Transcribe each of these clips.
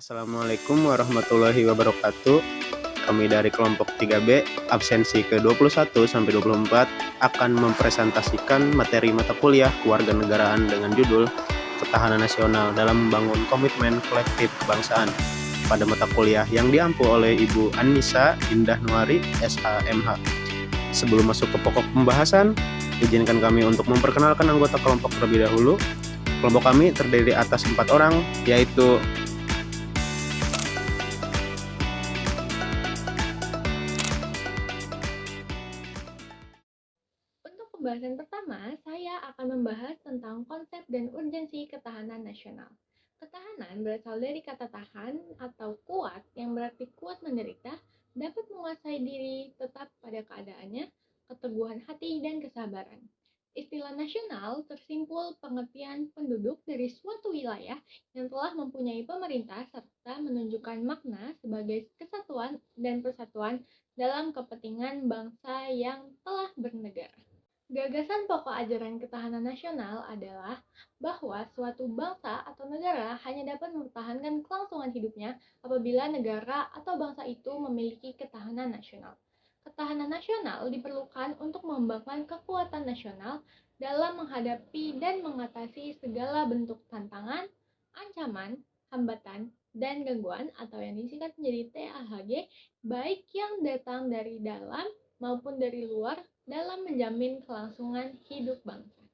Assalamualaikum warahmatullahi wabarakatuh. Kami dari kelompok 3B, absensi ke-21 sampai 24 akan mempresentasikan materi mata kuliah kewarganegaraan dengan judul Ketahanan Nasional dalam Membangun Komitmen Kolektif Kebangsaan pada mata kuliah yang diampu oleh Ibu Annisa Indah Nuari, SHMH. Sebelum masuk ke pokok pembahasan, izinkan kami untuk memperkenalkan anggota kelompok terlebih dahulu. Kelompok kami terdiri atas 4 orang, yaitu Untuk pembahasan pertama, saya akan membahas tentang konsep dan urgensi ketahanan nasional. Ketahanan berasal dari kata tahan atau kuat yang berarti kuat menderita, dapat menguasai diri tetap pada keadaannya, keteguhan hati, dan kesabaran. Istilah nasional tersimpul pengertian penduduk dari suatu wilayah yang telah mempunyai pemerintah serta menunjukkan makna sebagai kesatuan dan persatuan dalam kepentingan bangsa yang telah bernegara. Gagasan pokok ajaran ketahanan nasional adalah bahwa suatu bangsa atau negara hanya dapat mempertahankan kelangsungan hidupnya apabila negara atau bangsa itu memiliki ketahanan nasional. Ketahanan nasional diperlukan untuk mengembangkan kekuatan nasional dalam menghadapi dan mengatasi segala bentuk tantangan, ancaman, hambatan, dan gangguan atau yang disingkat menjadi TAHG, baik yang datang dari dalam maupun dari luar dalam menjamin kelangsungan hidup bangsa.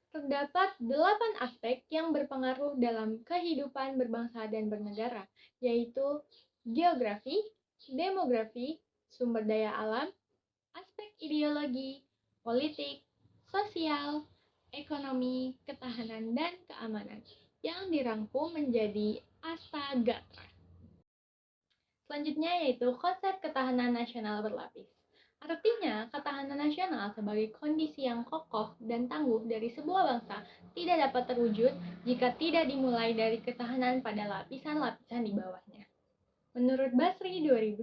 Terdapat 8 aspek yang berpengaruh dalam kehidupan berbangsa dan bernegara, yaitu geografi, demografi, sumber daya alam, aspek ideologi, politik, sosial, ekonomi, ketahanan, dan keamanan, yang dirangkum menjadi Astagatra. Selanjutnya yaitu konsep ketahanan nasional berlapis. Artinya, ketahanan nasional sebagai kondisi yang kokoh dan tangguh dari sebuah bangsa tidak dapat terwujud jika tidak dimulai dari ketahanan pada lapisan-lapisan di bawahnya. Menurut Basri 2002,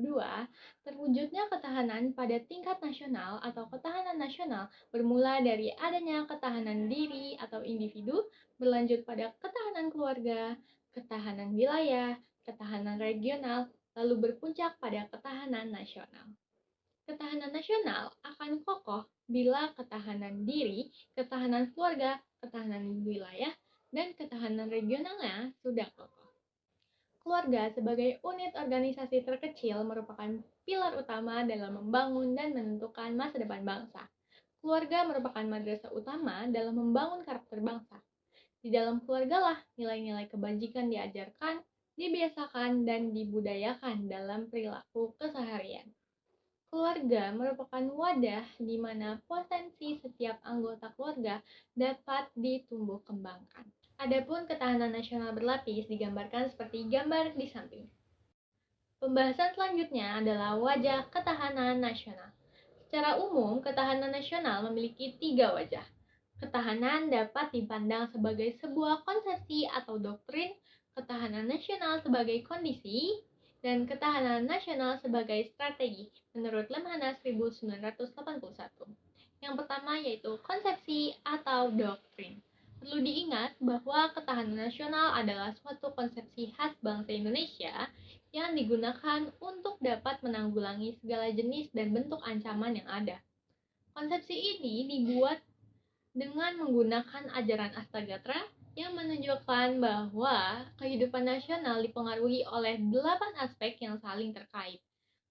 terwujudnya ketahanan pada tingkat nasional atau ketahanan nasional bermula dari adanya ketahanan diri atau individu, berlanjut pada ketahanan keluarga, ketahanan wilayah, ketahanan regional, lalu berpuncak pada ketahanan nasional. Ketahanan nasional akan kokoh bila ketahanan diri, ketahanan keluarga, ketahanan wilayah, dan ketahanan regionalnya sudah kokoh. Keluarga sebagai unit organisasi terkecil merupakan pilar utama dalam membangun dan menentukan masa depan bangsa. Keluarga merupakan madrasah utama dalam membangun karakter bangsa. Di dalam keluargalah nilai-nilai kebajikan diajarkan, dibiasakan, dan dibudayakan dalam perilaku keseharian. Keluarga merupakan wadah di mana potensi setiap anggota keluarga dapat ditumbuh kembangkan. Adapun ketahanan nasional berlapis digambarkan seperti gambar di samping. Pembahasan selanjutnya adalah wajah ketahanan nasional. Secara umum, ketahanan nasional memiliki 3 wajah. Ketahanan dapat dipandang sebagai sebuah konsepsi atau doktrin, ketahanan nasional sebagai kondisi, dan ketahanan nasional sebagai strategi menurut Lemhanas 1981. Yang pertama yaitu konsepsi atau doktrin. Perlu diingat bahwa ketahanan nasional adalah suatu konsepsi khas bangsa Indonesia yang digunakan untuk dapat menanggulangi segala jenis dan bentuk ancaman yang ada. Konsepsi ini dibuat dengan menggunakan ajaran Astagatra yang menunjukkan bahwa kehidupan nasional dipengaruhi oleh 8 aspek yang saling terkait.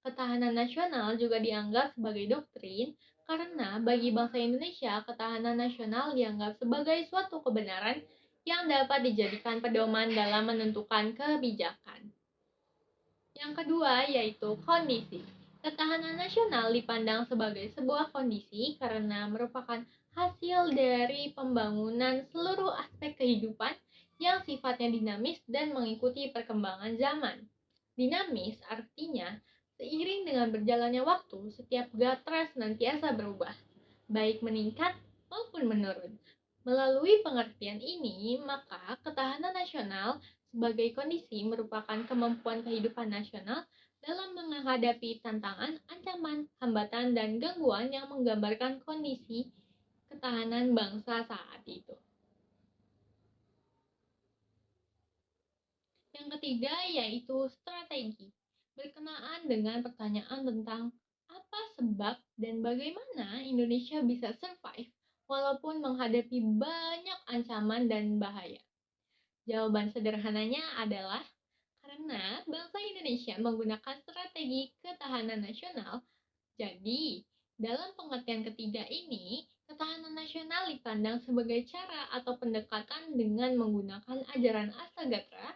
Ketahanan nasional juga dianggap sebagai doktrin karena bagi bangsa Indonesia, ketahanan nasional dianggap sebagai suatu kebenaran yang dapat dijadikan pedoman dalam menentukan kebijakan. Yang kedua yaitu kondisi. Ketahanan nasional dipandang sebagai sebuah kondisi karena merupakan hasil dari pembangunan seluruh aspek kehidupan yang sifatnya dinamis dan mengikuti perkembangan zaman. Dinamis artinya seiring dengan berjalannya waktu, setiap gatra senantiasa berubah, baik meningkat maupun menurun. Melalui pengertian ini, maka ketahanan nasional sebagai kondisi merupakan kemampuan kehidupan nasional dalam menghadapi tantangan, ancaman, hambatan, dan gangguan yang menggambarkan kondisi ketahanan bangsa saat itu. Yang ketiga yaitu strategi, berkenaan dengan pertanyaan tentang apa sebab dan bagaimana Indonesia bisa survive walaupun menghadapi banyak ancaman dan bahaya. Jawaban sederhananya adalah karena bangsa Indonesia menggunakan strategi ketahanan nasional. Jadi, dalam pengertian ketiga ini, ketahanan nasional dipandang sebagai cara atau pendekatan dengan menggunakan ajaran Astagatra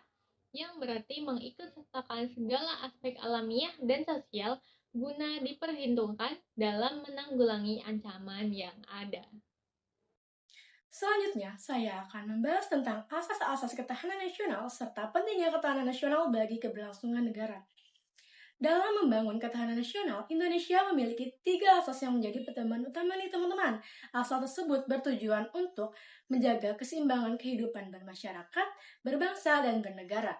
yang berarti mengikutsertakan segala aspek alamiah dan sosial guna diperhitungkan dalam menanggulangi ancaman yang ada. Selanjutnya, saya akan membahas tentang asas-asas ketahanan nasional serta pentingnya ketahanan nasional bagi keberlangsungan negara. Dalam membangun ketahanan nasional, Indonesia memiliki 3 asas yang menjadi pedoman utama nih teman-teman. Asas tersebut bertujuan untuk menjaga keseimbangan kehidupan bermasyarakat, berbangsa, dan bernegara.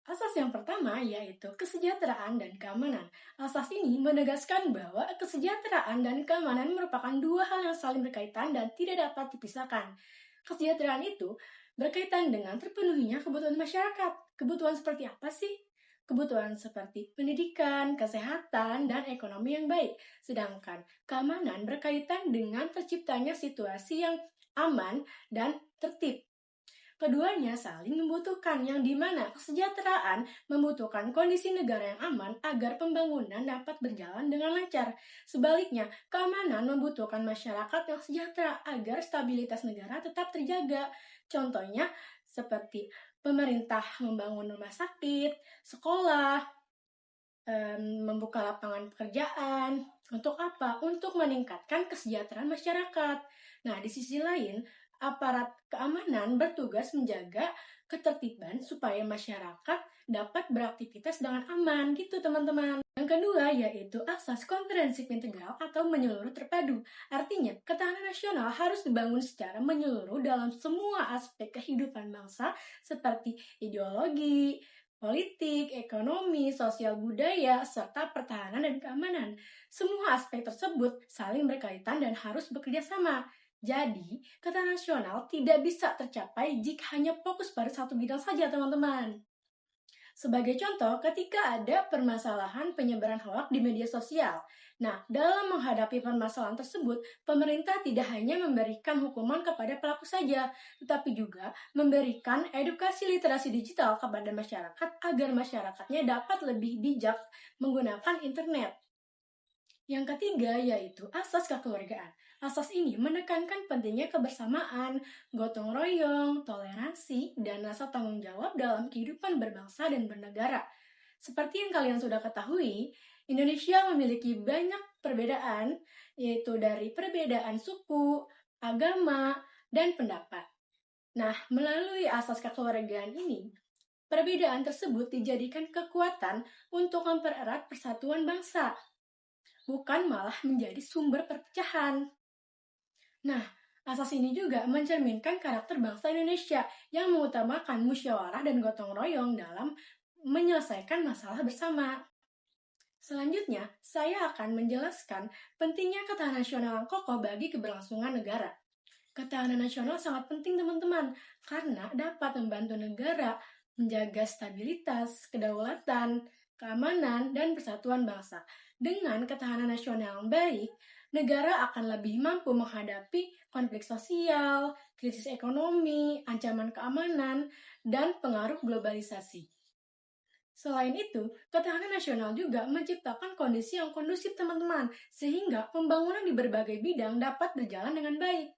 Asas yang pertama yaitu kesejahteraan dan keamanan. Asas ini menegaskan bahwa kesejahteraan dan keamanan merupakan dua hal yang saling berkaitan dan tidak dapat dipisahkan. Kesejahteraan itu berkaitan dengan terpenuhinya kebutuhan masyarakat. Kebutuhan seperti apa sih? Kebutuhan seperti pendidikan, kesehatan, dan ekonomi yang baik. Sedangkan keamanan berkaitan dengan terciptanya situasi yang aman dan tertib. Keduanya saling membutuhkan, yang dimana kesejahteraan membutuhkan kondisi negara yang aman agar pembangunan dapat berjalan dengan lancar. Sebaliknya, keamanan membutuhkan masyarakat yang sejahtera agar stabilitas negara tetap terjaga. Contohnya seperti pemerintah membangun rumah sakit, sekolah, membuka lapangan pekerjaan. Untuk apa? Untuk meningkatkan kesejahteraan masyarakat. Nah, di sisi lain, aparat keamanan bertugas menjaga ketertiban supaya masyarakat dapat beraktivitas dengan aman gitu teman-teman. Yang kedua yaitu asas komprehensif integral atau menyeluruh terpadu. Artinya, ketahanan nasional harus dibangun secara menyeluruh dalam semua aspek kehidupan bangsa seperti ideologi, politik, ekonomi, sosial budaya, serta pertahanan dan keamanan. Semua aspek tersebut saling berkaitan dan harus bekerja sama. Jadi, ketahanan nasional tidak bisa tercapai jika hanya fokus pada satu bidang saja, teman-teman. Sebagai contoh, ketika ada permasalahan penyebaran hoaks di media sosial. Nah, dalam menghadapi permasalahan tersebut, pemerintah tidak hanya memberikan hukuman kepada pelaku saja, tetapi juga memberikan edukasi literasi digital kepada masyarakat agar masyarakatnya dapat lebih bijak menggunakan internet. Yang ketiga yaitu asas kekeluargaan. Asas ini menekankan pentingnya kebersamaan, gotong royong, toleransi, dan rasa tanggung jawab dalam kehidupan berbangsa dan bernegara. Seperti yang kalian sudah ketahui, Indonesia memiliki banyak perbedaan, yaitu dari perbedaan suku, agama, dan pendapat. Nah, melalui asas kekeluargaan ini, perbedaan tersebut dijadikan kekuatan untuk mempererat persatuan bangsa, bukan malah menjadi sumber perpecahan. Nah, asas ini juga mencerminkan karakter bangsa Indonesia yang mengutamakan musyawarah dan gotong royong dalam menyelesaikan masalah bersama. Selanjutnya, saya akan menjelaskan pentingnya ketahanan nasional yang kokoh bagi keberlangsungan negara. Ketahanan nasional sangat penting teman-teman, karena dapat membantu negara menjaga stabilitas, kedaulatan, keamanan, dan persatuan bangsa. Dengan ketahanan nasional yang baik, negara akan lebih mampu menghadapi konflik sosial, krisis ekonomi, ancaman keamanan, dan pengaruh globalisasi. Selain itu, ketahanan nasional juga menciptakan kondisi yang kondusif teman-teman, sehingga pembangunan di berbagai bidang dapat berjalan dengan baik.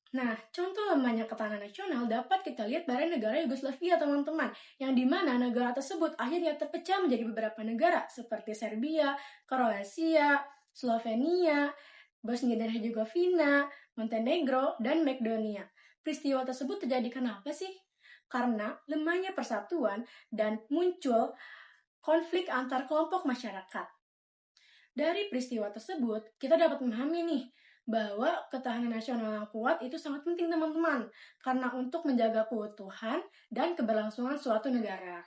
Nah, contoh lemahnya ketahanan nasional dapat kita lihat pada negara Yugoslavia, teman-teman, yang dimana negara tersebut akhirnya terpecah menjadi beberapa negara seperti Serbia, Kroasia, Slovenia, Bosnia dan Herzegovina, Montenegro, dan Makedonia. Peristiwa tersebut terjadi kenapa sih? Karena lemahnya persatuan dan muncul konflik antar kelompok masyarakat. Dari peristiwa tersebut, kita dapat memahami nih, bahwa ketahanan nasional yang kuat itu sangat penting teman-teman, karena untuk menjaga keutuhan dan keberlangsungan suatu negara.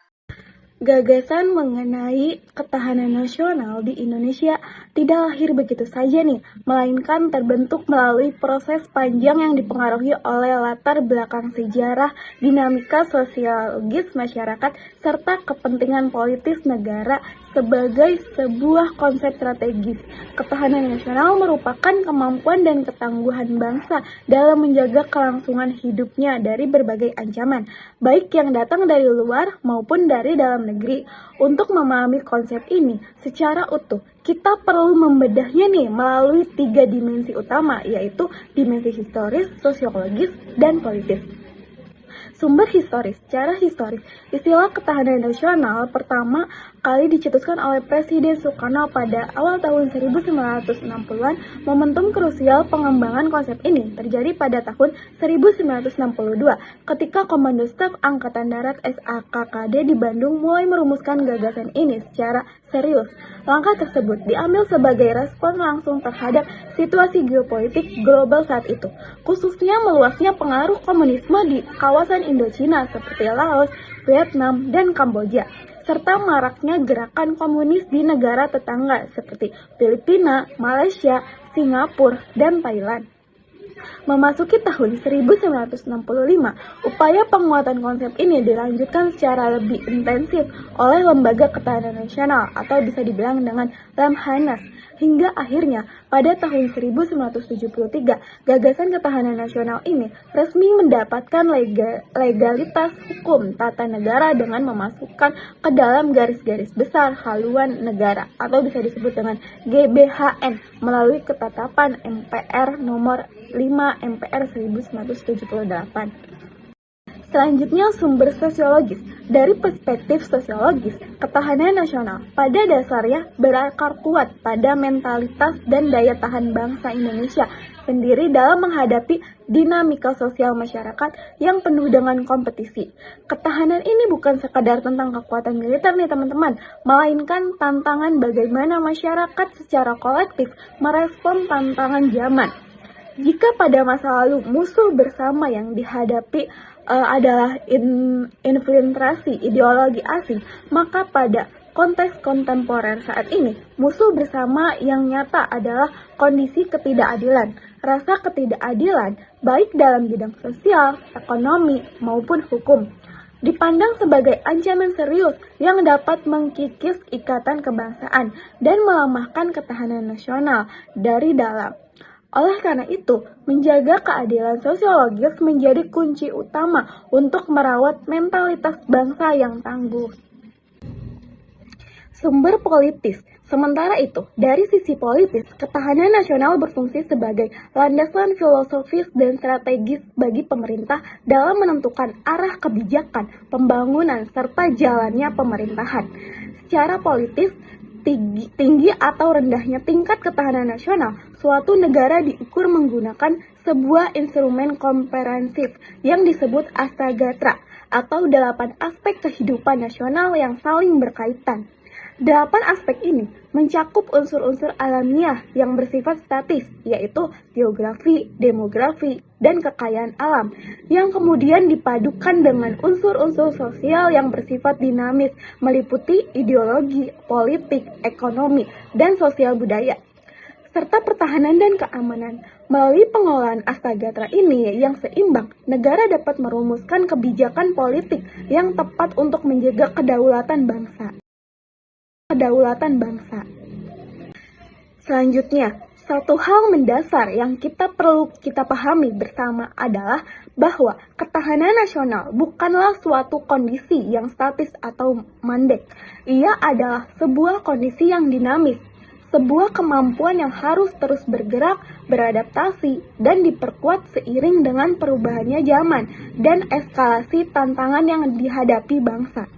Gagasan mengenai ketahanan nasional di Indonesia tidak lahir begitu saja nih, melainkan terbentuk melalui proses panjang yang dipengaruhi oleh latar belakang sejarah, dinamika sosiologis masyarakat, serta kepentingan politis negara sebagai sebuah konsep strategis. Ketahanan nasional merupakan kemampuan dan ketangguhan bangsa dalam menjaga kelangsungan hidupnya dari berbagai ancaman, baik yang datang dari luar maupun dari dalam negeri. Untuk memahami konsep ini secara utuh, kita perlu membedahnya nih melalui 3 dimensi utama, yaitu dimensi historis, sosiologis, dan politis. Sumber historis. Secara historis, istilah ketahanan nasional pertama kali dicetuskan oleh Presiden Soekarno pada awal tahun 1960-an. Momentum krusial pengembangan konsep ini terjadi pada tahun 1962 ketika Komando Staf Angkatan Darat SAKKD di Bandung mulai merumuskan gagasan ini secara serius. Langkah tersebut diambil sebagai respon langsung terhadap situasi geopolitik global saat itu, khususnya meluasnya pengaruh komunisme di kawasan Indochina seperti Laos, Vietnam, dan Kamboja, serta maraknya gerakan komunis di negara tetangga seperti Filipina, Malaysia, Singapura, dan Thailand. Memasuki tahun 1965, upaya penguatan konsep ini dilanjutkan secara lebih intensif oleh Lembaga Ketahanan Nasional atau bisa dibilang dengan Lemhanas, hingga akhirnya pada tahun 1973 gagasan ketahanan nasional ini resmi mendapatkan legalitas hukum tata negara dengan memasukkan ke dalam garis-garis besar haluan negara atau bisa disebut dengan GBHN melalui ketetapan MPR nomor 5 MPR 1978. Selanjutnya, sumber sosiologis. Dari perspektif sosiologis, ketahanan nasional pada dasarnya berakar kuat pada mentalitas dan daya tahan bangsa Indonesia sendiri dalam menghadapi dinamika sosial masyarakat yang penuh dengan kompetisi. Ketahanan ini bukan sekadar tentang kekuatan militer nih teman-teman, melainkan tantangan bagaimana masyarakat secara kolektif merespon tantangan zaman. Jika pada masa lalu musuh bersama yang dihadapi adalah infiltrasi ideologi asing, maka pada konteks kontemporer saat ini, musuh bersama yang nyata adalah kondisi ketidakadilan. Rasa ketidakadilan baik dalam bidang sosial, ekonomi, maupun hukum dipandang sebagai ancaman serius yang dapat mengkikis ikatan kebangsaan dan melemahkan ketahanan nasional dari dalam. Oleh karena itu, menjaga keadilan sosiologis menjadi kunci utama untuk merawat mentalitas bangsa yang tangguh. Sumber politis. Sementara itu, dari sisi politis, ketahanan nasional berfungsi sebagai landasan filosofis dan strategis bagi pemerintah dalam menentukan arah kebijakan, pembangunan, serta jalannya pemerintahan. Secara politis, tinggi atau rendahnya tingkat ketahanan nasional suatu negara diukur menggunakan sebuah instrumen komprehensif yang disebut Astagatra atau 8 aspek kehidupan nasional yang saling berkaitan. 8 aspek ini mencakup unsur-unsur alamiah yang bersifat statis, yaitu geografi, demografi, dan kekayaan alam, yang kemudian dipadukan dengan unsur-unsur sosial yang bersifat dinamis, meliputi ideologi, politik, ekonomi, dan sosial budaya, serta pertahanan dan keamanan. Melalui pengelolaan Astagatra ini yang seimbang, negara dapat merumuskan kebijakan politik yang tepat untuk menjaga kedaulatan bangsa. Selanjutnya, satu hal mendasar yang perlu kita pahami bersama adalah bahwa ketahanan nasional bukanlah suatu kondisi yang statis atau mandek. Ia adalah sebuah kondisi yang dinamis, sebuah kemampuan yang harus terus bergerak, beradaptasi, dan diperkuat seiring dengan perubahannya zaman dan eskalasi tantangan yang dihadapi bangsa.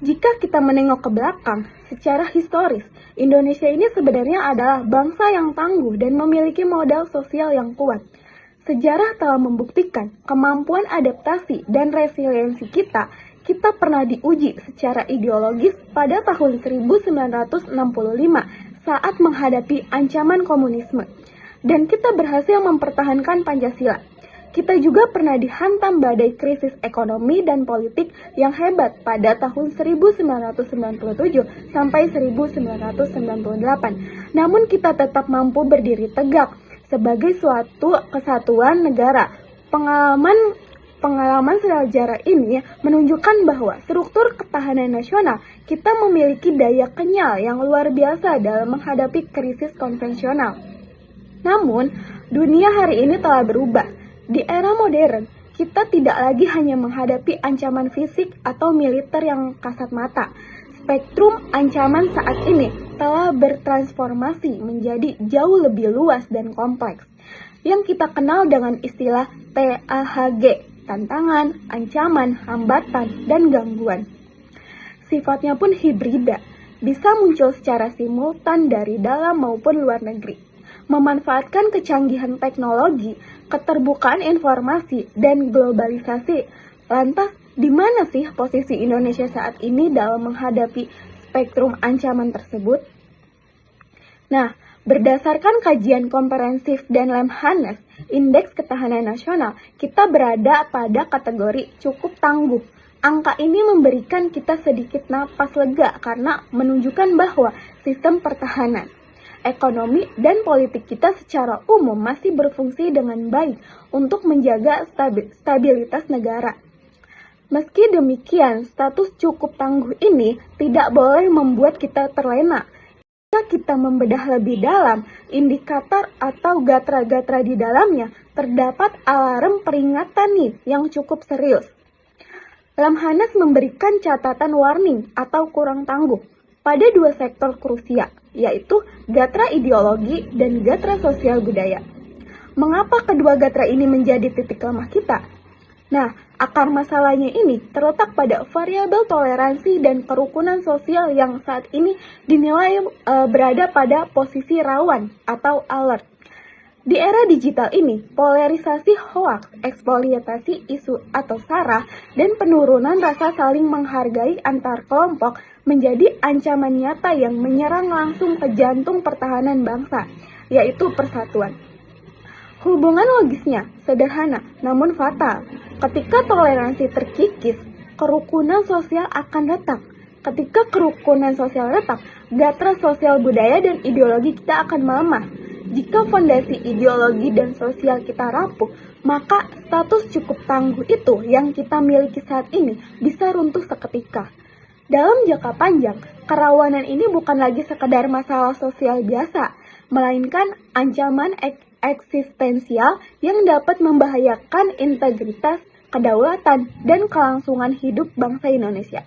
Jika kita menengok ke belakang, secara historis, Indonesia ini sebenarnya adalah bangsa yang tangguh dan memiliki modal sosial yang kuat. Sejarah telah membuktikan kemampuan adaptasi dan resiliensi kita pernah diuji secara ideologis pada tahun 1965 saat menghadapi ancaman komunisme. Dan kita berhasil mempertahankan Pancasila. Kita juga pernah dihantam badai krisis ekonomi dan politik yang hebat pada tahun 1997 sampai 1998. Namun kita tetap mampu berdiri tegak sebagai suatu kesatuan negara. Pengalaman sejarah ini menunjukkan bahwa struktur ketahanan nasional kita memiliki daya kenyal yang luar biasa dalam menghadapi krisis konvensional. Namun, dunia hari ini telah berubah. Di era modern, kita tidak lagi hanya menghadapi ancaman fisik atau militer yang kasat mata. Spektrum ancaman saat ini telah bertransformasi menjadi jauh lebih luas dan kompleks, yang kita kenal dengan istilah TAHG, tantangan, ancaman, hambatan, dan gangguan. Sifatnya pun hibrida, bisa muncul secara simultan dari dalam maupun luar negeri. Memanfaatkan kecanggihan teknologi, keterbukaan informasi, dan globalisasi. Lantas, di mana sih posisi Indonesia saat ini dalam menghadapi spektrum ancaman tersebut? Nah, berdasarkan kajian komprehensif dan Lemhanas, Indeks Ketahanan Nasional, kita berada pada kategori cukup tangguh. Angka ini memberikan kita sedikit napas lega karena menunjukkan bahwa sistem pertahanan, ekonomi, dan politik kita secara umum masih berfungsi dengan baik untuk menjaga stabilitas negara. Meski demikian, status cukup tangguh ini tidak boleh membuat kita terlena. Jika kita membedah lebih dalam, indikator atau gatra-gatra di dalamnya terdapat alarm peringatan nih yang cukup serius. Lemhanas memberikan catatan warning atau kurang tangguh pada dua sektor krusial, yaitu gatra ideologi dan gatra sosial budaya. Mengapa kedua gatra ini menjadi titik lemah kita? Nah, akar masalahnya ini terletak pada variabel toleransi dan kerukunan sosial yang saat ini dinilai berada pada posisi rawan atau alert. Di era digital ini, polarisasi hoaks, eksploitasi isu atau sara, dan penurunan rasa saling menghargai antar kelompok menjadi ancaman nyata yang menyerang langsung ke jantung pertahanan bangsa, yaitu persatuan. Hubungan logisnya sederhana namun fatal. Ketika toleransi terkikis, kerukunan sosial akan retak. Ketika kerukunan sosial retak, gatra sosial budaya dan ideologi kita akan melemah. Jika fondasi ideologi dan sosial kita rapuh, maka status cukup tangguh itu yang kita miliki saat ini bisa runtuh seketika. Dalam jangka panjang, kerawanan ini bukan lagi sekedar masalah sosial biasa, melainkan ancaman eksistensial yang dapat membahayakan integritas, kedaulatan, dan kelangsungan hidup bangsa Indonesia.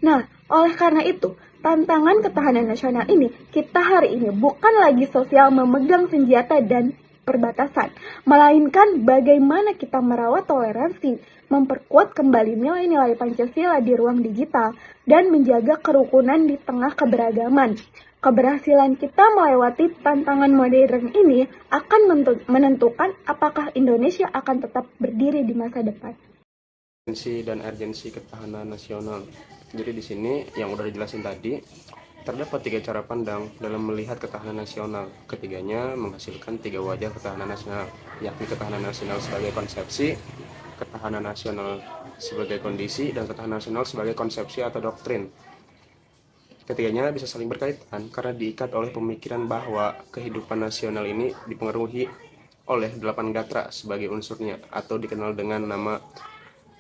Nah, oleh karena itu, tantangan ketahanan nasional ini, kita hari ini bukan lagi sosial memegang senjata dan perbatasan, melainkan bagaimana kita merawat toleransi, memperkuat kembali nilai-nilai Pancasila di ruang digital, dan menjaga kerukunan di tengah keberagaman. Keberhasilan kita melewati tantangan modern ini akan menentukan apakah Indonesia akan tetap berdiri di masa depan. Urgensi dan urgensi ketahanan nasional. Jadi di sini yang udah dijelasin tadi, terdapat 3 cara pandang dalam melihat ketahanan nasional. Ketiganya menghasilkan 3 wajah ketahanan nasional, yakni ketahanan nasional sebagai konsepsi, ketahanan nasional sebagai kondisi, dan ketahanan nasional sebagai konsepsi atau doktrin. Ketiganya bisa saling berkaitan karena diikat oleh pemikiran bahwa kehidupan nasional ini dipengaruhi oleh 8 gatra sebagai unsurnya, atau dikenal dengan nama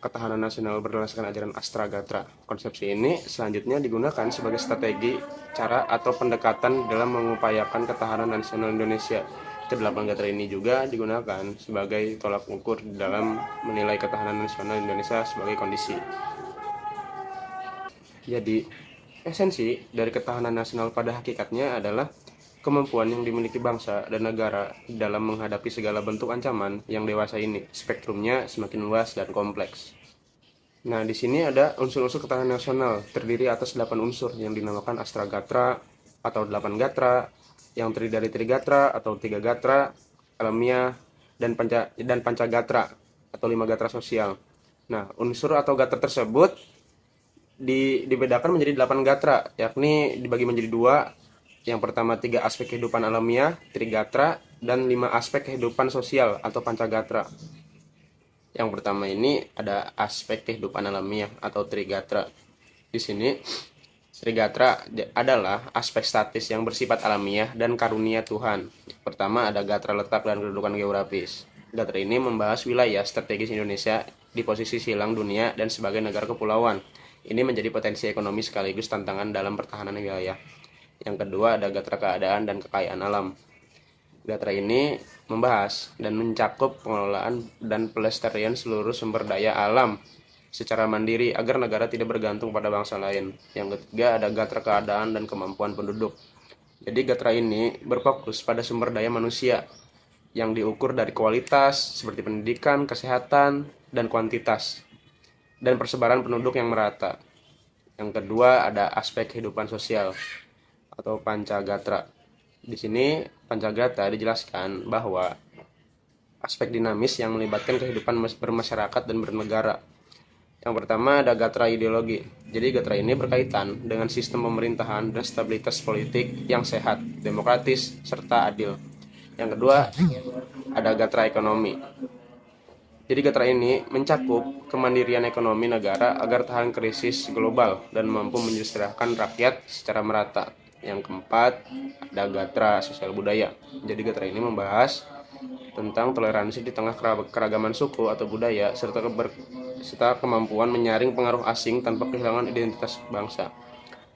ketahanan nasional berdasarkan ajaran Astragatra. Konsepsi ini selanjutnya digunakan sebagai strategi, cara, atau pendekatan dalam mengupayakan ketahanan nasional Indonesia. Ke-8 gatra ini juga digunakan sebagai tolak ukur dalam menilai ketahanan nasional Indonesia sebagai kondisi. Jadi, esensi dari ketahanan nasional pada hakikatnya adalah kemampuan yang dimiliki bangsa dan negara dalam menghadapi segala bentuk ancaman yang dewasa ini. Spektrumnya semakin luas dan kompleks. Nah, di sini ada unsur-unsur ketahanan nasional terdiri atas 8 unsur yang dinamakan Astragatra atau 8 gatra, yang terdiri dari Trigatra atau 3 gatra, alamiah, dan Pancagatra atau 5 gatra sosial. Nah, unsur atau gatra tersebut dibedakan menjadi 8 gatra, yakni dibagi menjadi 2. Yang pertama 3 aspek kehidupan alamiah, Trigatra, dan 5 aspek kehidupan sosial atau Pancagatra. Yang pertama ini ada aspek kehidupan alamiah atau Trigatra. Di sini Trigatra adalah aspek statis yang bersifat alamiah dan karunia Tuhan. Yang pertama ada gatra letak dan kedudukan geografis. Gatra ini membahas wilayah strategis Indonesia di posisi silang dunia dan sebagai negara kepulauan. Ini menjadi potensi ekonomi sekaligus tantangan dalam pertahanan wilayah. Yang kedua ada gatra keadaan dan kekayaan alam. Gatra ini membahas dan mencakup pengelolaan dan pelestarian seluruh sumber daya alam secara mandiri agar negara tidak bergantung pada bangsa lain. Yang ketiga ada gatra keadaan dan kemampuan penduduk. Jadi gatra ini berfokus pada sumber daya manusia yang diukur dari kualitas seperti pendidikan, kesehatan, dan kuantitas, dan persebaran penduduk yang merata. Yang kedua ada aspek kehidupan sosial atau pancagatra. Di sini pancagatra dijelaskan bahwa aspek dinamis yang melibatkan kehidupan bermasyarakat dan bernegara. Yang pertama ada gatra ideologi. Jadi gatra ini berkaitan dengan sistem pemerintahan dan stabilitas politik yang sehat, demokratis, serta adil. Yang kedua ada gatra ekonomi. Jadi gatra ini mencakup kemandirian ekonomi negara agar tahan krisis global dan mampu mensejahterakan rakyat secara merata. Yang keempat ada gatra sosial budaya. Jadi gatra ini membahas tentang toleransi di tengah keragaman suku atau budaya serta kemampuan menyaring pengaruh asing tanpa kehilangan identitas bangsa.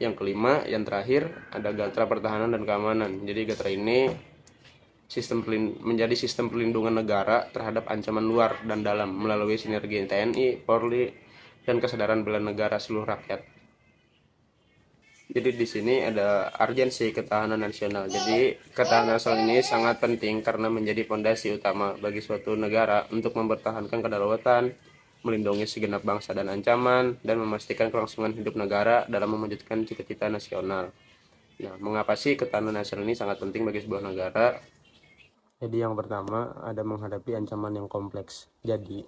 Yang kelima, yang terakhir ada gatra pertahanan dan keamanan. Jadi gatra ini menjadi sistem perlindungan negara terhadap ancaman luar dan dalam melalui sinergi TNI, Polri, dan kesadaran bela negara seluruh rakyat. Jadi di sini ada urgensi ketahanan nasional. Jadi ketahanan nasional ini sangat penting karena menjadi fondasi utama bagi suatu negara untuk mempertahankan kedaulatan, melindungi segenap bangsa dan ancaman, dan memastikan kelangsungan hidup negara dalam mewujudkan cita-cita nasional. Nah, mengapa sih ketahanan nasional ini sangat penting bagi sebuah negara? Jadi yang pertama ada menghadapi ancaman yang kompleks. Jadi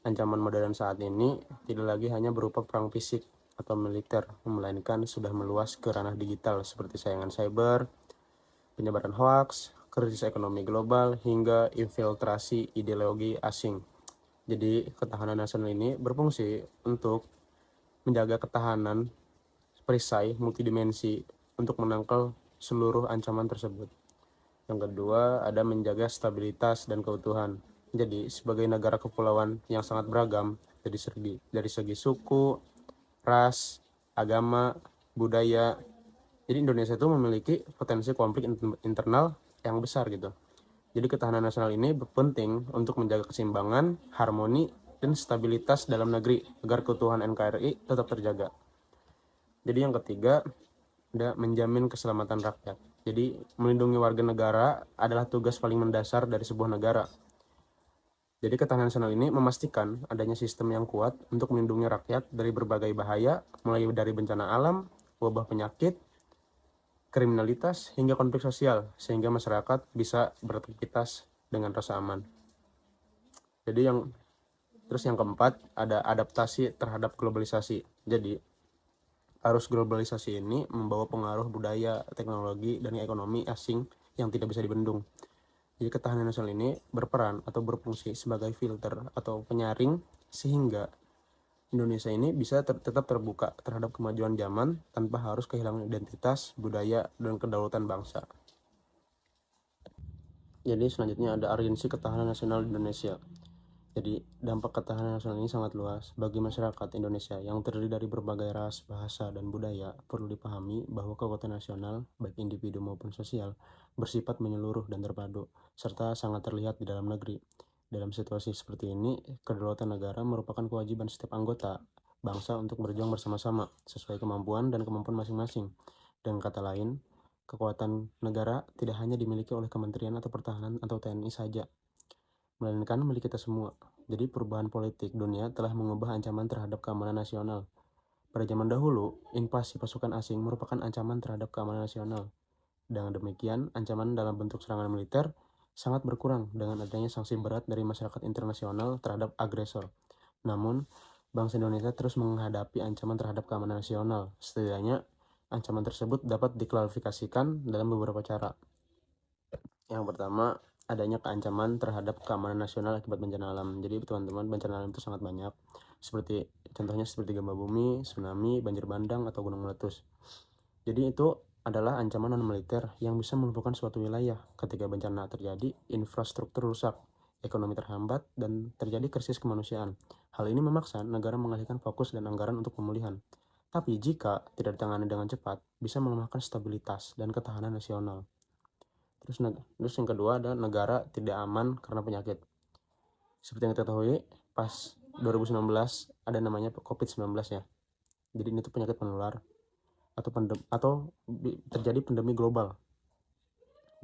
ancaman modern saat ini tidak lagi hanya berupa perang fisik atau militer, melainkan sudah meluas ke ranah digital seperti saingan cyber, penyebaran hoaks, krisis ekonomi global, hingga infiltrasi ideologi asing. Jadi ketahanan nasional ini berfungsi untuk menjaga ketahanan perisai multidimensi untuk menangkal seluruh ancaman tersebut. Yang kedua ada menjaga stabilitas dan keutuhan. Jadi sebagai negara kepulauan yang sangat beragam dari segi suku, ras, agama, budaya. Jadi Indonesia itu memiliki potensi konflik internal yang besar gitu. Jadi ketahanan nasional ini penting untuk menjaga keseimbangan, harmoni, dan stabilitas dalam negeri agar keutuhan NKRI tetap terjaga. Jadi yang ketiga ada menjamin keselamatan rakyat. Jadi melindungi warga negara adalah tugas paling mendasar dari sebuah negara. Jadi ketahanan nasional ini memastikan adanya sistem yang kuat untuk melindungi rakyat dari berbagai bahaya, mulai dari bencana alam, wabah penyakit, kriminalitas, hingga konflik sosial, sehingga masyarakat bisa beraktivitas dengan rasa aman. Jadi yang keempat ada adaptasi terhadap globalisasi. Jadi arus globalisasi ini membawa pengaruh budaya, teknologi, dan ekonomi asing yang tidak bisa dibendung. Jadi ketahanan nasional ini berperan atau berfungsi sebagai filter atau penyaring sehingga Indonesia ini bisa tetap terbuka terhadap kemajuan zaman tanpa harus kehilangan identitas, budaya, dan kedaulatan bangsa. Jadi selanjutnya ada urgensi ketahanan nasional di Indonesia. Jadi dampak ketahanan nasional ini sangat luas bagi masyarakat Indonesia yang terdiri dari berbagai ras, bahasa, dan budaya. Perlu dipahami bahwa kekuatan nasional, baik individu maupun sosial, bersifat menyeluruh dan terpadu, serta sangat terlihat di dalam negeri. Dalam situasi seperti ini, kedaulatan negara merupakan kewajiban setiap anggota bangsa untuk berjuang bersama-sama sesuai kemampuan dan kemampuan masing-masing. Dengan kata lain, kekuatan negara tidak hanya dimiliki oleh Kementerian atau Pertahanan atau TNI saja, melainkan milik kita semua. Jadi perubahan politik dunia telah mengubah ancaman terhadap keamanan nasional. Pada zaman dahulu, invasi pasukan asing merupakan ancaman terhadap keamanan nasional. Dengan demikian, ancaman dalam bentuk serangan militer sangat berkurang dengan adanya sanksi berat dari masyarakat internasional terhadap agresor. Namun, bangsa Indonesia terus menghadapi ancaman terhadap keamanan nasional. Setidaknya, ancaman tersebut dapat diklarifikasikan dalam beberapa cara. Yang pertama, adanya keancaman terhadap keamanan nasional akibat bencana alam. Jadi teman-teman, bencana alam itu sangat banyak. Contohnya seperti gempa bumi, tsunami, banjir bandang, atau gunung meletus. Jadi itu adalah ancaman non-militer yang bisa melumpuhkan suatu wilayah. Ketika bencana terjadi, infrastruktur rusak, ekonomi terhambat, dan terjadi krisis kemanusiaan. Hal ini memaksa negara mengalihkan fokus dan anggaran untuk pemulihan. Tapi jika tidak ditangani dengan cepat, bisa melemahkan stabilitas dan ketahanan nasional. Terus yang kedua ada negara tidak aman karena penyakit. Seperti yang kita ketahui, pas 2019 ada namanya COVID-19 ya. Jadi ini tuh penyakit menular atau terjadi pandemi global.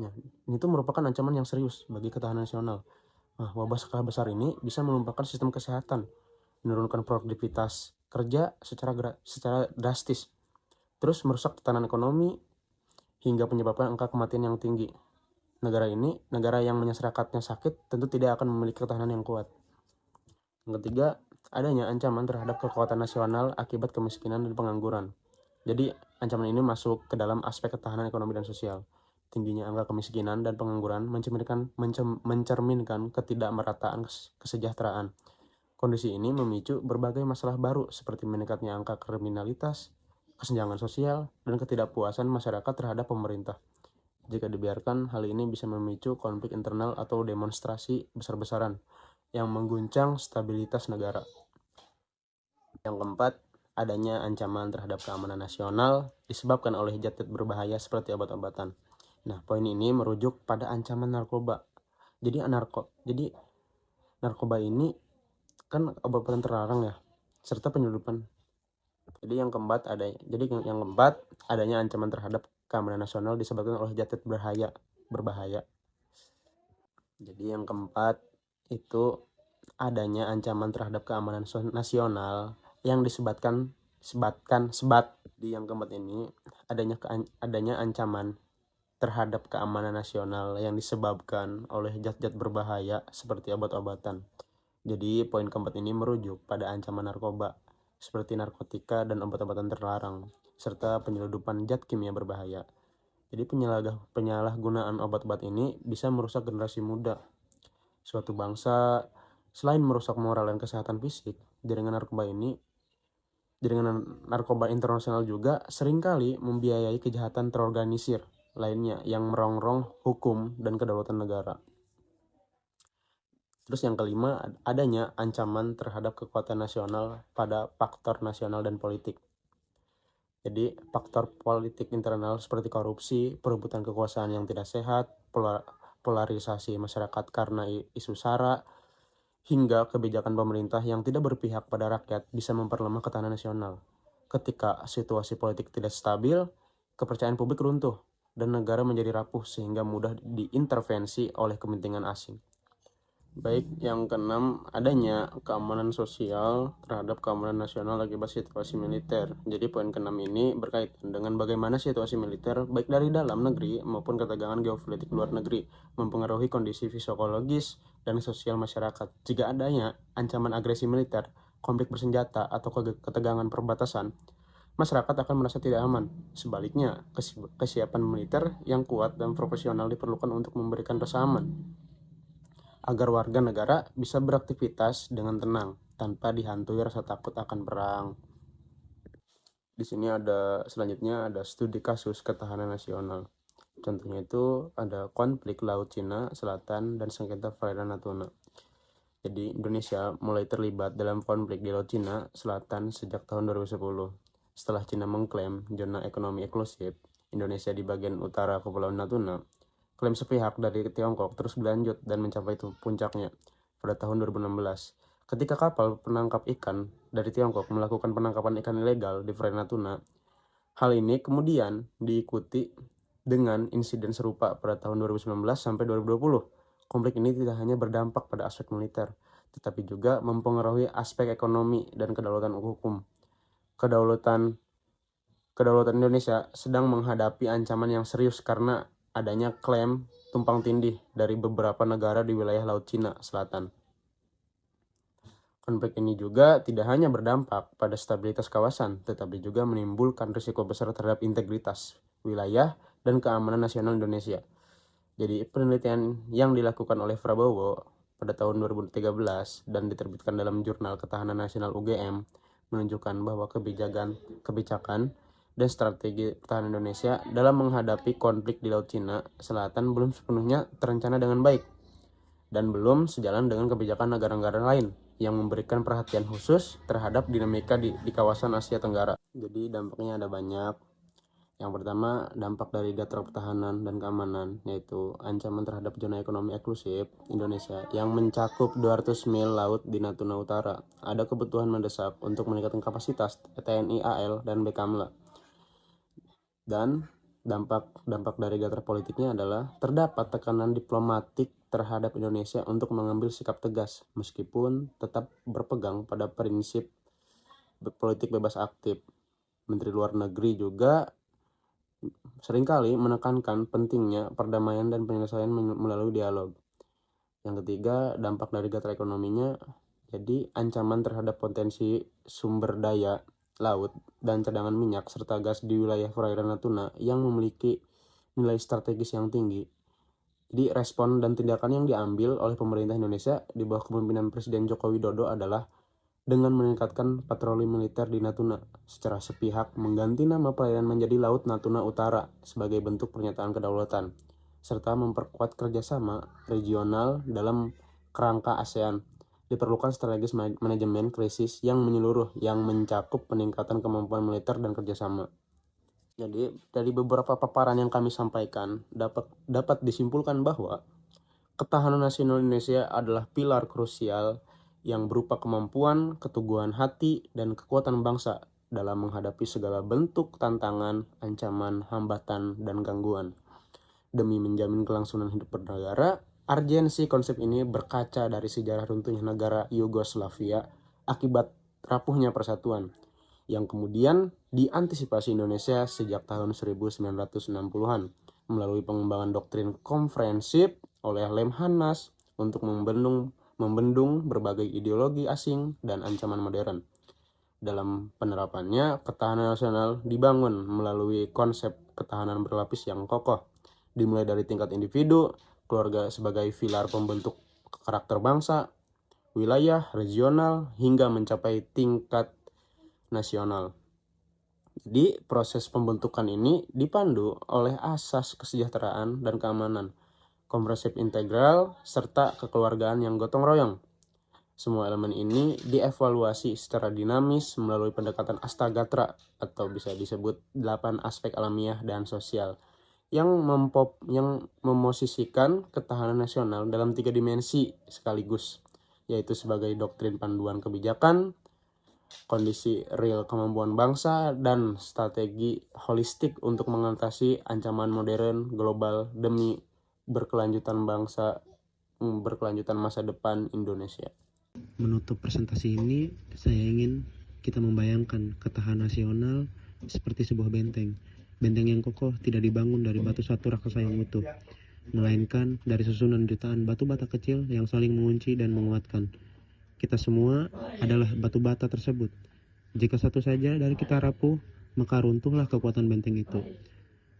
Nah, ini tuh merupakan ancaman yang serius bagi ketahanan nasional. Nah, wabah skala besar ini bisa melumpahkan sistem kesehatan, menurunkan produktivitas kerja secara drastis, terus merusak tatanan ekonomi hingga menyebabkan angka kematian yang tinggi. Negara yang masyarakatnya sakit tentu tidak akan memiliki ketahanan yang kuat. Yang ketiga, adanya ancaman terhadap kekuatan nasional akibat kemiskinan dan pengangguran. Jadi, ancaman ini masuk ke dalam aspek ketahanan ekonomi dan sosial. Tingginya angka kemiskinan dan pengangguran mencerminkan ketidakmerataan kesejahteraan. Kondisi ini memicu berbagai masalah baru seperti meningkatnya angka kriminalitas, kesenjangan sosial, dan ketidakpuasan masyarakat terhadap pemerintah. Jika dibiarkan, hal ini bisa memicu konflik internal atau demonstrasi besar-besaran yang mengguncang stabilitas negara. Yang keempat, adanya ancaman terhadap keamanan nasional disebabkan oleh zat berbahaya seperti obat-obatan. Nah, poin ini merujuk pada ancaman narkoba. Jadi narkoba ini kan obat-obatan terlarang ya, serta penyelundupan. Jadi yang keempat adanya ancaman terhadap keamanan nasional disebabkan oleh zat berbahaya. Jadi yang keempat itu adanya ancaman terhadap keamanan nasional yang disebabkan. Di yang keempat ini adanya ancaman terhadap keamanan nasional yang disebabkan oleh zat-zat berbahaya seperti obat-obatan. Jadi poin keempat ini merujuk pada ancaman narkoba seperti narkotika dan obat-obatan terlarang serta penyelundupan zat kimia berbahaya. Jadi penyalahgunaan obat-obat ini bisa merusak generasi muda suatu bangsa. Selain merusak moral dan kesehatan fisik, jaringan narkoba internasional juga seringkali membiayai kejahatan terorganisir lainnya yang merongrong hukum dan kedaulatan negara. Terus yang kelima, adanya ancaman terhadap kekuatan nasional pada faktor nasional dan politik. Jadi faktor politik internal seperti korupsi, perebutan kekuasaan yang tidak sehat, polarisasi masyarakat karena isu SARA, hingga kebijakan pemerintah yang tidak berpihak pada rakyat bisa memperlemah ketahanan nasional. Ketika situasi politik tidak stabil, kepercayaan publik runtuh dan negara menjadi rapuh sehingga mudah diintervensi oleh kepentingan asing. Baik, yang keenam, adanya keamanan sosial terhadap keamanan nasional akibat situasi militer. Jadi poin keenam ini berkaitan dengan bagaimana situasi militer baik dari dalam negeri maupun ketegangan geopolitik luar negeri mempengaruhi kondisi psikologis dan sosial masyarakat. Jika adanya ancaman agresi militer, konflik bersenjata, atau ketegangan perbatasan, masyarakat akan merasa tidak aman. Sebaliknya, kesiapan militer yang kuat dan profesional diperlukan untuk memberikan rasa aman agar warga negara bisa beraktivitas dengan tenang tanpa dihantui rasa takut akan perang. Di sini selanjutnya ada studi kasus ketahanan nasional. Contohnya itu ada konflik Laut Cina Selatan dan sengketa perairan Natuna. Jadi Indonesia mulai terlibat dalam konflik di Laut Cina Selatan sejak tahun 2010. Setelah Cina mengklaim zona ekonomi eksklusif Indonesia di bagian utara Kepulauan Natuna, klaim sepihak dari Tiongkok terus berlanjut dan mencapai puncaknya pada tahun 2016. Ketika kapal penangkap ikan dari Tiongkok melakukan penangkapan ikan ilegal di perairan Natuna, hal ini kemudian diikuti dengan insiden serupa pada tahun 2019 sampai 2020. Konflik ini tidak hanya berdampak pada aspek militer, tetapi juga mempengaruhi aspek ekonomi dan kedaulatan hukum. Kedaulatan Indonesia sedang menghadapi ancaman yang serius karena adanya klaim tumpang tindih dari beberapa negara di wilayah Laut Cina Selatan. Konflik ini juga tidak hanya berdampak pada stabilitas kawasan, tetapi juga menimbulkan risiko besar terhadap integritas wilayah dan keamanan nasional Indonesia. Jadi penelitian yang dilakukan oleh Prabowo pada tahun 2013 dan diterbitkan dalam Jurnal Ketahanan Nasional UGM menunjukkan bahwa kebijakan dan strategi pertahanan Indonesia dalam menghadapi konflik di Laut Cina Selatan belum sepenuhnya terencana dengan baik dan belum sejalan dengan kebijakan negara-negara lain yang memberikan perhatian khusus terhadap dinamika di kawasan Asia Tenggara. Jadi dampaknya ada banyak. Yang pertama, dampak dari gatra pertahanan dan keamanan, yaitu ancaman terhadap zona ekonomi eksklusif Indonesia yang mencakup 200 mil laut di Natuna Utara. Ada kebutuhan mendesak untuk meningkatkan kapasitas TNI AL dan Bakamla. Dan dampak dari gatra politiknya adalah terdapat tekanan diplomatik terhadap Indonesia untuk mengambil sikap tegas, meskipun tetap berpegang pada prinsip politik bebas aktif. Menteri Luar Negeri juga seringkali menekankan pentingnya perdamaian dan penyelesaian melalui dialog. Yang ketiga, dampak dari gatra ekonominya, jadi ancaman terhadap potensi sumber daya laut dan cadangan minyak serta gas di wilayah perairan Natuna yang memiliki nilai strategis yang tinggi. Jadi respon dan tindakan yang diambil oleh pemerintah Indonesia di bawah kepemimpinan Presiden Joko Widodo adalah dengan meningkatkan patroli militer di Natuna secara sepihak mengganti nama perairan menjadi Laut Natuna Utara sebagai bentuk pernyataan kedaulatan, serta memperkuat kerjasama regional dalam kerangka ASEAN. Diperlukan strategis manajemen krisis yang menyeluruh yang mencakup peningkatan kemampuan militer dan kerjasama. Jadi dari beberapa paparan yang kami sampaikan dapat disimpulkan bahwa ketahanan nasional Indonesia adalah pilar krusial yang berupa kemampuan, keteguhan hati, dan kekuatan bangsa dalam menghadapi segala bentuk tantangan, ancaman, hambatan, dan gangguan. Demi menjamin kelangsungan hidup bernegara, urgensi konsep ini berkaca dari sejarah runtuhnya negara Yugoslavia akibat rapuhnya persatuan, yang kemudian diantisipasi Indonesia sejak tahun 1960-an melalui pengembangan doktrin komprehensif oleh Lemhanas untuk membendung berbagai ideologi asing dan ancaman modern. Dalam penerapannya, ketahanan nasional dibangun melalui konsep ketahanan berlapis yang kokoh, dimulai dari tingkat individu, keluarga sebagai pilar pembentuk karakter bangsa, wilayah, regional, hingga mencapai tingkat nasional. Jadi, proses pembentukan ini dipandu oleh asas kesejahteraan dan keamanan, komprehensif integral, serta kekeluargaan yang gotong royong. Semua elemen ini dievaluasi secara dinamis melalui pendekatan Astagatra atau bisa disebut 8 aspek alamiah dan sosial yang memosisikan ketahanan nasional dalam 3 dimensi sekaligus, yaitu sebagai doktrin panduan kebijakan, kondisi real kemampuan bangsa, dan strategi holistik untuk mengatasi ancaman modern global demi berkelanjutan masa depan Indonesia. Menutup presentasi ini, saya ingin kita membayangkan ketahanan nasional seperti sebuah benteng. Benteng yang kokoh tidak dibangun dari batu satu raksasa yang utuh, melainkan dari susunan jutaan batu bata kecil yang saling mengunci dan menguatkan. Kita semua adalah batu bata tersebut. Jika satu saja dari kita rapuh, maka runtuhlah kekuatan benteng itu.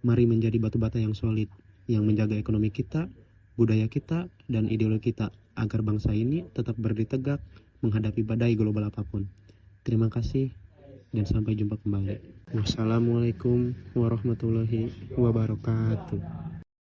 Mari menjadi batu bata yang solid, yang menjaga ekonomi kita, budaya kita, dan ideologi kita, agar bangsa ini tetap berdiri tegak menghadapi badai global apapun. Terima kasih dan sampai jumpa kembali. Wassalamualaikum warahmatullahi wabarakatuh.